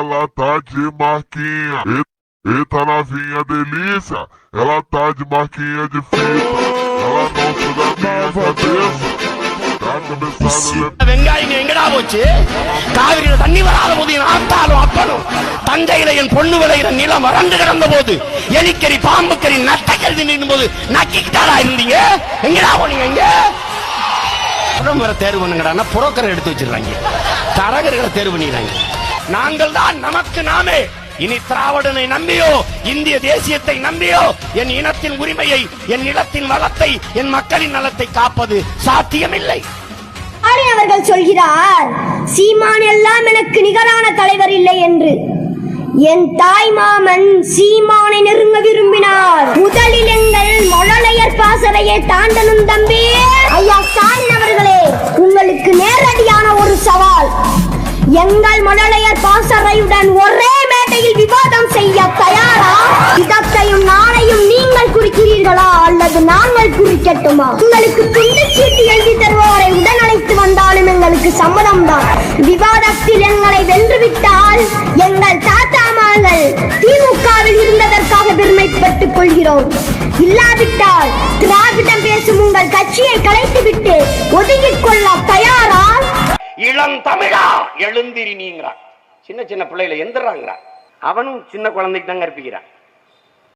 Ela tá de marquinha. Eita novinha delícia. Ela tá de marquinha de fita. Ela não tira da minha cabeça. Tá cabeçada. வெங்காயம் எங்கடா போச்சு? காவிரியில தண்ணி வராத போது ஆத்தாலும் அப்பனும் தந்தையில என் பொண்ணு விளைகிற நிலம் வறண்டு கிடந்த போது எலிக்கறி பாம்புக்கறி நட்டக்கறி நின்னும் போது நக்கிக்கிட்டாரா இருந்தீங்க? எங்கடா போனீங்க? இங்க பிரதமரை தேர்வு பண்ணுங்கடா, புரோக்கரை எடுத்து வச்சிருக்காங்க, தரகர்களை தேர்வு பண்ணிடுறாங்க. நாங்கள் தான் நமக்கு நாமே. இனி திராவிடனை நம்பியோ இந்திய தேசியத்தை நம்பியோ என் இனத்தின் உரிமையை, என் நிலத்தின் வளத்தை, என் மக்களின் நலத்தை காப்பது சாத்தியமில்லை. அவர்கள் சொல்கிறார், சீமான் எல்லாம் எனக்கு நிகரான தலைவர் இல்லை என்று. என் தாய் மாமன் சீமானை நெருங்க விரும்பினார். முதலில் எங்கள் மழலையர் பாசறையை தாண்டனும் தம்பி. ஐயா ஸ்டாலின் அவர்களே, உங்களுக்கு நேரடியான ஒரு சவால். எங்கள் மழலையர் பாசறையுடன் ஒரே மேடையில் விவாதம் செய்ய தயாரா? இதத்தையும் நாளையும் நீங்கள் குறிக்கிறீர்களா அல்லது நாங்கள் குறிக்கட்டுமா? உங்களுக்கு துண்டு சீட்டு எழுதி தருவோரை உடன் அழைத்து வந்தாலும் எங்களுக்கு சம்மதம் தான். விவாதத்தில் எங்களை வென்றுவிட்டால் எங்கள் தாத்தாமார்கள் திமுகவில் இருந்ததற்காக பெருமைப்பட்டுக் கொள்கிறோம். இல்லாவிட்டால் திராவிடம் பேசும் உங்கள் கட்சியை கலைத்துவிட்டு ஒதுங்கிக் கொள்ள தயாரா? இளம் தமிழா எழுந்திரி நீங்கிறான். சின்ன சின்ன பிள்ளைகளை எந்திராங்கிறான். அவனும் சின்ன குழந்தைக்கு தான் கற்பிக்கிறான்.